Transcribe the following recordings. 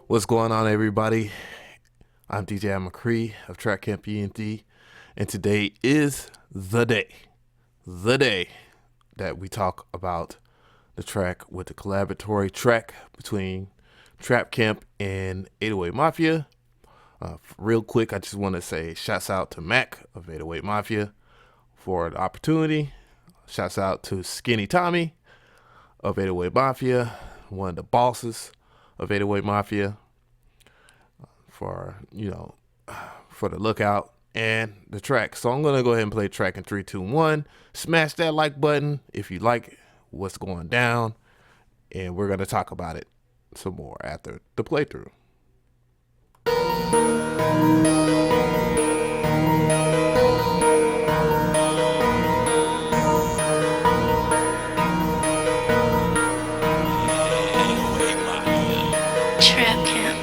What's going on, everybody? I'm DJ McCree of Track Camp END, and today is the day that we talk about the track with the collaboratory track between Trap Camp and 808 Mafia. Real quick, I just want to say shouts out to Mac of 808 Mafia for the opportunity. Shouts out to Skinny Tommy of 808 Mafia, one of the bosses of 808 Mafia, for for the lookout and the track. So I'm gonna go ahead and play track in 3, 2, 1. Smash that like button if you like what's going down, and we're gonna talk about it some more after the playthrough. Trap Camp.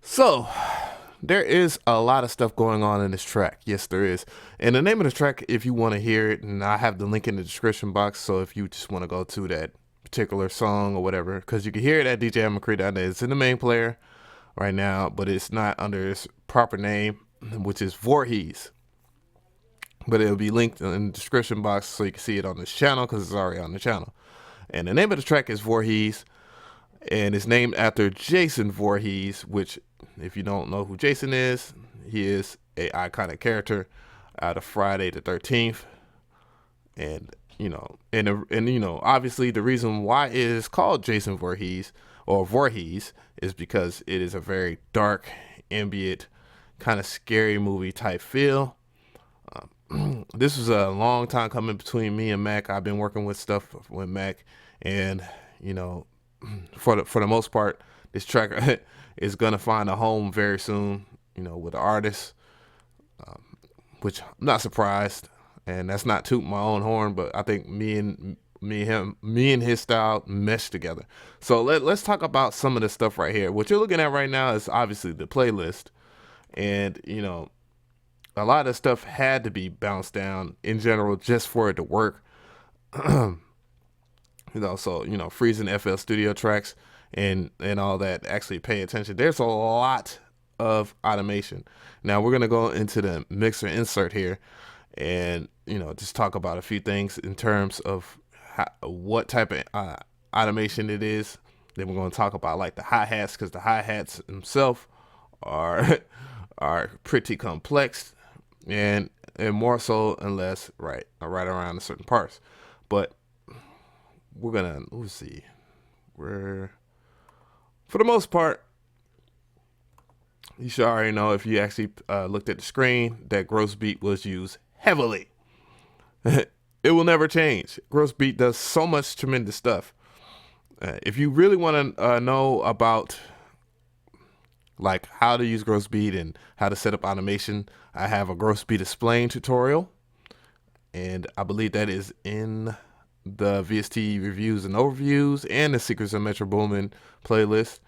So, there is a lot of stuff going on in this track. Yes, there is. And the name of the track, if you want to hear it, and I have the link in the description box, so if you just want to go to that particular song or whatever, because you can hear it at DJMcCree.net. It's in the main player right now, but it's not under its proper name, which is Voorhees. But it'll be linked in the description box so you can see it on this channel, because it's already on the channel. And the name of the track is Voorhees, and it's named after Jason Voorhees, which, if you don't know who Jason is, he is a iconic character out of Friday the 13th. And obviously the reason why it is called Jason Voorhees or Voorhees is because it is a very dark, ambient, kind of scary movie type feel. This was a long time coming between me and Mac. I've been working with stuff with Mac, and for the most part, this track is gonna find a home very soon. With the artist, which I'm not surprised, and that's not tooting my own horn, but I think me and his style mesh together. So let's talk about some of the stuff right here. What you're looking at right now is obviously the playlist, and a lot of stuff had to be bounced down in general just for it to work. Freezing FL Studio tracks and all that, actually pay attention. There's a lot of automation. Now we're going to go into the mixer insert here and, just talk about a few things in terms of what type of automation it is. Then we're going to talk about like the hi-hats, because the hi-hats themselves are pretty complex, and more so unless right around a certain parts. But let's see, for the most part, you should already know, if you actually looked at the screen, that gross beat was used heavily. It will never change. Gross beat does so much tremendous stuff. If you really want to know about like how to use gross beat and how to set up automation, I have a gross beat explain tutorial, and I believe that is in the VST reviews and overviews and the Secrets of Metro Boomin playlist,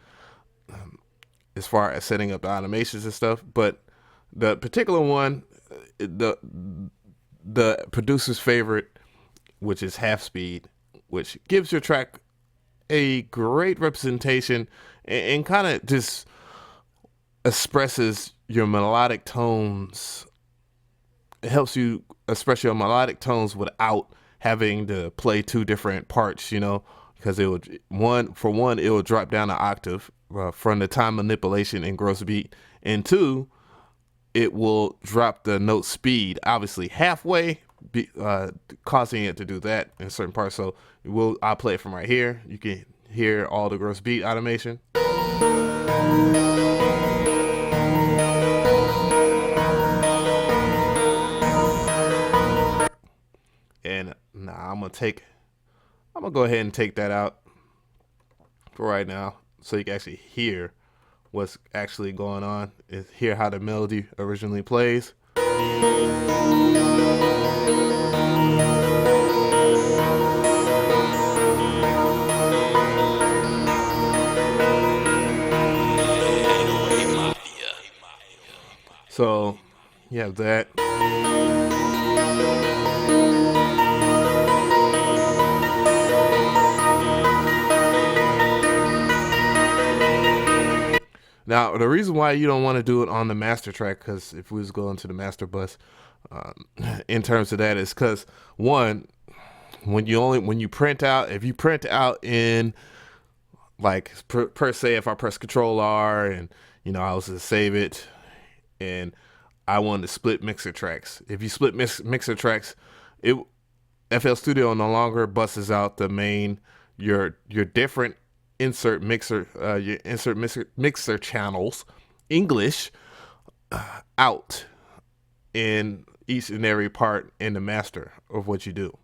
as far as setting up the automations and stuff. But the particular one, the producer's favorite, which is half speed, which gives your track a great representation and kind of just expresses your melodic tones. It helps you express your melodic tones without having to play two different parts, because it would it will drop down an octave from the time manipulation in gross beat, and two, it will drop the note speed obviously halfway, causing it to do that in certain parts. So I'll play it from right here. You can hear all the gross beat automation. And now I'm gonna go ahead and take that out for right now, so you can actually hear what's actually going on. Is hear how the melody originally plays. So you have that. Now, the reason why you don't want to do it on the master track, because if we was going to the master bus, in terms of that, is because one, when you print out, if you print out in like per se, if I press Control R and I was to save it, and I wanted to split mixer tracks. If you split mixer tracks, FL Studio no longer buses out the main your different insert mixer mixer channels English out in each and every part in the master of what you do,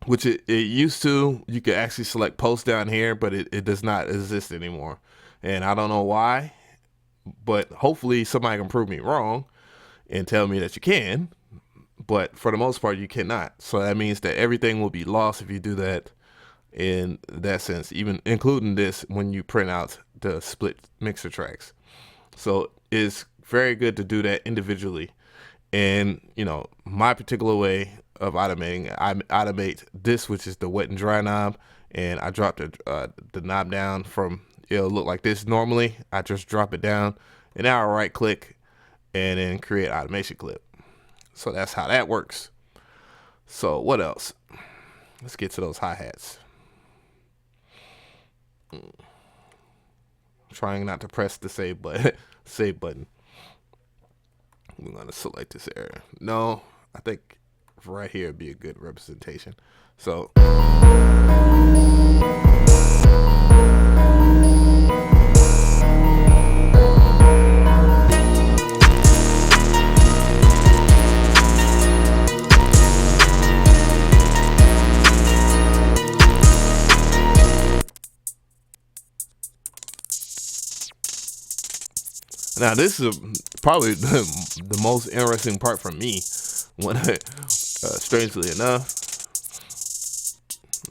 which it used to. You could actually select post down here, but it does not exist anymore, and I don't know why, but hopefully somebody can prove me wrong and tell me that you can, but for the most part you cannot. So that means that everything will be lost if you do that, in that sense, even including this when you print out the split mixer tracks. So it's very good to do that individually. And my particular way of automating, I automate this, which is the wet and dry knob, and I drop the knob down from, it'll look like this normally. I just drop it down, and now I right click and then create automation clip. So that's how that works. So what else? Let's get to those hi-hats. Trying not to press the save button. We're gonna select this area. No, I think right here would be a good representation. So now this is probably the most interesting part for me. When strangely enough,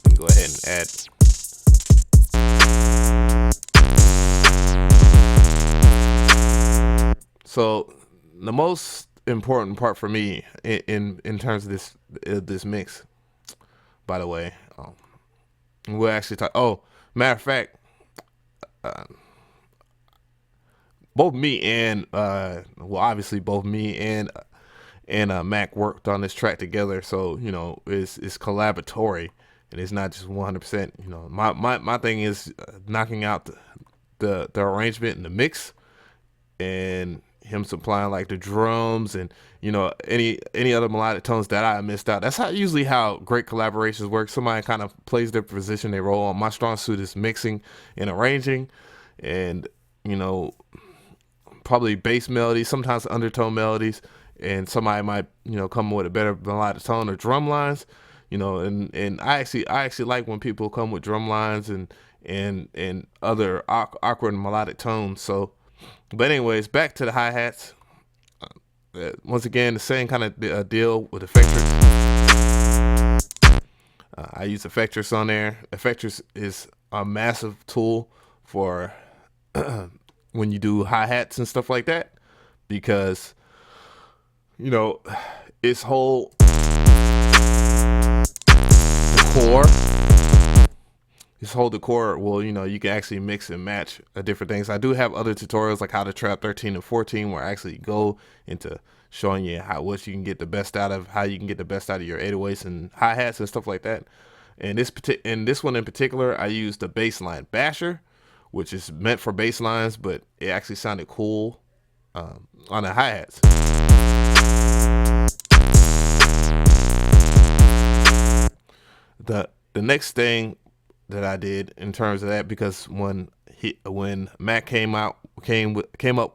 let me go ahead and add. So the most important part for me in terms of this mix, by the way, we'll actually talk. Oh, matter of fact, both me and obviously both me and Mac worked on this track together, so it's collaboratory, and it's not just 100%. My thing is knocking out the arrangement and the mix, and him supplying like the drums and any other melodic tones that I missed out. That's usually how great collaborations work. Somebody kind of plays their position, they roll on. My strong suit is mixing and arranging, and probably bass melodies, sometimes undertone melodies, and somebody might come with a better melodic tone or drum lines, and I actually like when people come with drum lines and other awkward melodic tones. So, but anyways, back to the hi-hats. Once again, the same kind of deal with effectors. I use effectors on there. Effectors is a massive tool for when you do hi-hats and stuff like that, because its whole core just hold the chord. Well, you can actually mix and match different things. I do have other tutorials like how to trap 13 and 14 where I actually go into showing you what you can get the best out of, how you can get the best out of your 808s and hi-hats and stuff like that. And this one in particular, I used the bassline basher, which is meant for bass lines, but it actually sounded cool on the hi-hats. The next thing that I did in terms of that, because when Mac came up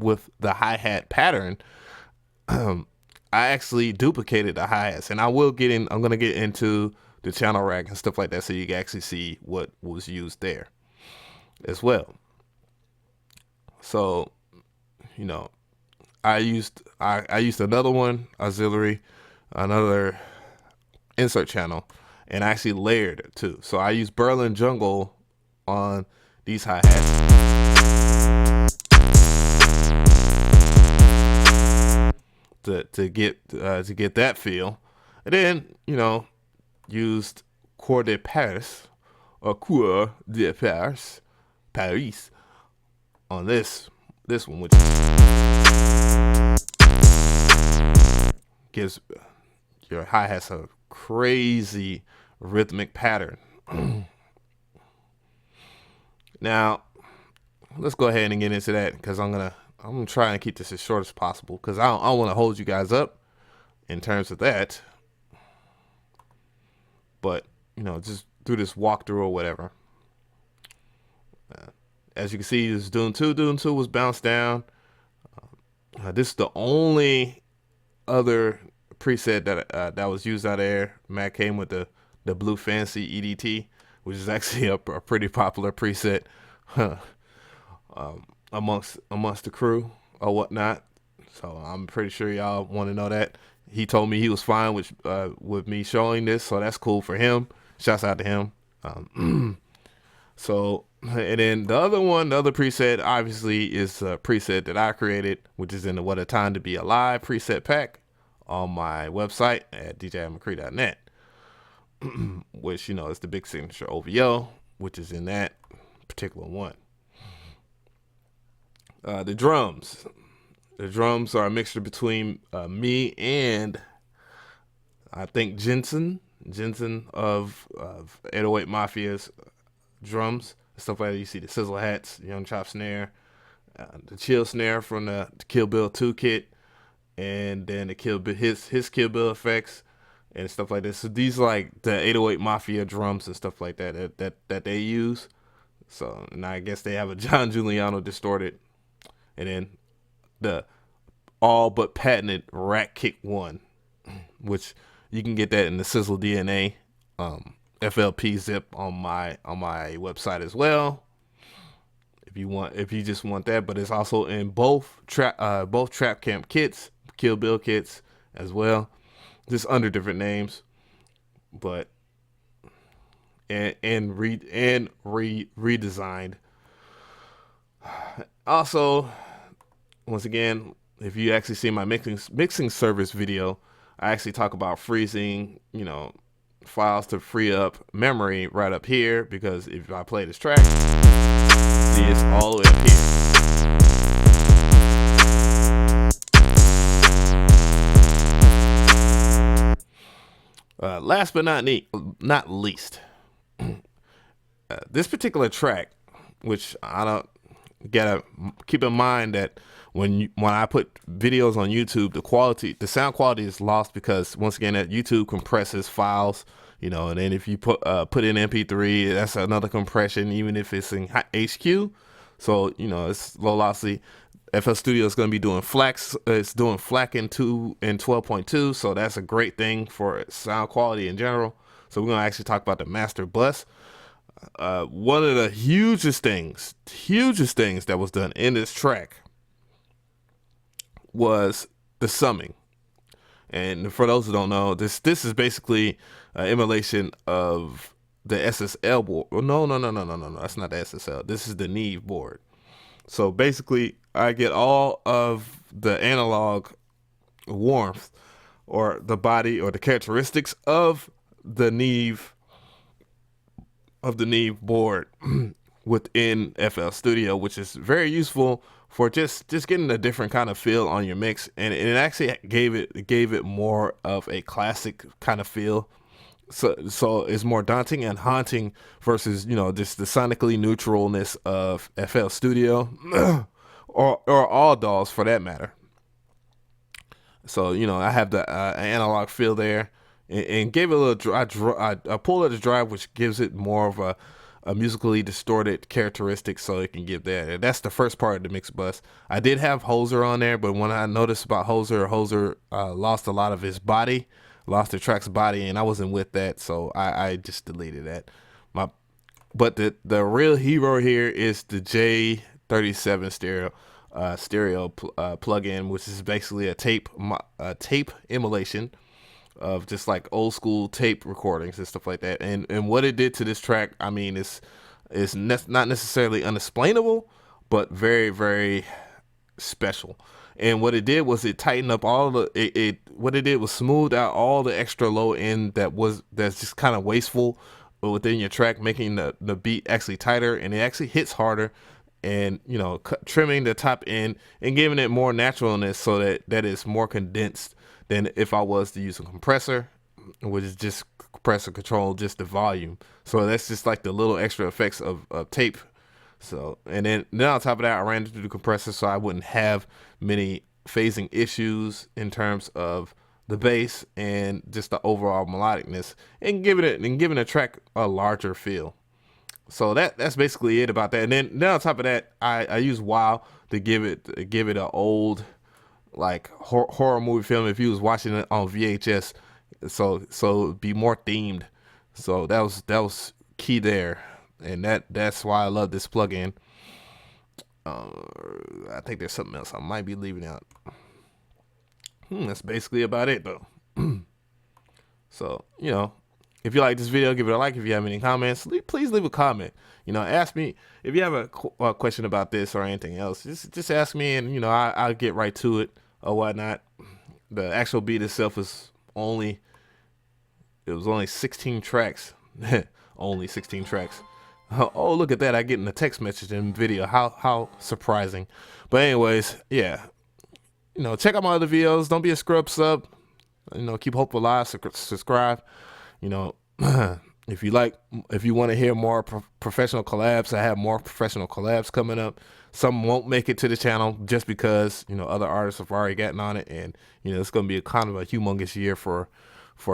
with the hi-hat pattern, I actually duplicated the hi-hats, and I'm gonna get into the channel rack and stuff like that, so you can actually see what was used there as well. So, I used another insert channel, and I actually layered it too. So I used Berlin Jungle on these hi-hats to get that feel, and then used Cour de Paris on this one, which gives your hi-hats a crazy rhythmic pattern. Now let's go ahead and get into that, because I'm gonna try and keep this as short as possible, because I don't want to hold you guys up in terms of that, but just do this walkthrough or whatever. As you can see, this Dune 2 was bounced down. This is the only other preset that was used out there. Mac came with the Blue Fancy EDT, which is actually a pretty popular preset amongst the crew or whatnot. So I'm pretty sure y'all want to know that. He told me he was fine with me showing this, so that's cool for him. Shouts out to him. So, and then the other preset obviously is a preset that I created, which is in the What a Time to Be Alive preset pack on my website at djmccree.net, which is the big signature OVO, which is in that particular one. The drums are a mixture between me and I think Jensen of 808 Mafia's drums, stuff like that. You see the sizzle hats, Young Chop snare, the chill snare from the Kill Bill 2 kit, and then the Kill Bill, his Kill Bill effects and stuff like this. So these like the 808 Mafia drums and stuff like that they use. So, and I guess they have a John Giuliano distorted, and then the all but patented Rack Kick 1, which you can get that in the Sizzle DNA FLP zip on my website as well, if you just want that. But it's also in both Trap Camp kits, Kill Bill kits as well, just under different names, but redesigned. Also, once again, if you actually see my mixing service video, I actually talk about freezing, files to free up memory right up here, because if I play this track, see, it's all the way up here. Last but not least, this particular track, which I don't gotta keep in mind that when I put videos on YouTube, the sound quality is lost, because once again that YouTube compresses files, and then if you put in MP3, that's another compression, even if it's in HQ. So it's low lossy. FL Studio is going to be doing FLAC. It's doing FLAC in 12.2, so that's a great thing for sound quality in general. So we're going to actually talk about the master bus. One of the hugest things that was done in this track was the summing. And for those who don't know, this is basically an emulation of the SSL board. No, that's not the SSL. This is the Neve board. So basically, I get all of the analog warmth, or the body, or the characteristics of the Neve of the Neve board within FL Studio, which is very useful for just getting a different kind of feel on your mix, and it actually gave it more of a classic kind of feel. So it's more daunting and haunting versus just the sonically neutralness of FL Studio or all DAWs for that matter. So I have the analog feel there, and gave it a little. I pulled out the drive, which gives it more of a musically distorted characteristic, so it can give that. And that's the first part of the mix bus. I did have Hoser on there, but when I noticed about Hoser lost a lot of his body, lost the track's body, and I wasn't with that, so I just deleted that. But the real hero here is the J37 stereo plugin, which is basically a tape emulation of just like old school tape recordings and stuff like that. And what it did to this track, I mean, is not necessarily unexplainable, but very, very special. And what it did was it tightened up all the what it did was smooth out all the extra low end that's just kind of wasteful within your track, making the beat actually tighter, and it actually hits harder, and trimming the top end and giving it more naturalness, so that it's more condensed than if I was to use a compressor, which is just compressor control just the volume. So that's just like the little extra effects of tape. So and then on top of that, I ran it through the compressor, so I wouldn't have many phasing issues in terms of the bass and just the overall melodicness, and giving a track a larger feel. So that's basically it about that. And then on top of that, I use WoW to give it an old like horror movie film if you was watching it on VHS. So it'd be more themed. So that was key there, and that's why I love this plugin. I think there's something else I might be leaving out. That's basically about it though. So if you like this video, give it a like. If you have any comments, please leave a comment. Ask me if you have a question about this or anything else. Just ask me, and I'll get right to it or whatnot. The actual beat itself was only 16 tracks. Only 16 tracks. Oh, look at that! I get in a text message and video. How surprising. But anyways, yeah. Check out my other videos. Don't be a scrub sub. Keep hope alive. Subscribe. If you want to hear more professional collabs, I have more professional collabs coming up. Some won't make it to the channel just because other artists have already gotten on it, and it's going to be a kind of a humongous year for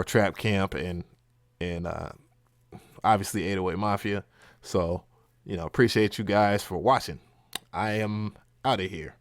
Trap Camp and obviously 808 Mafia. So appreciate you guys for watching. I am out of here.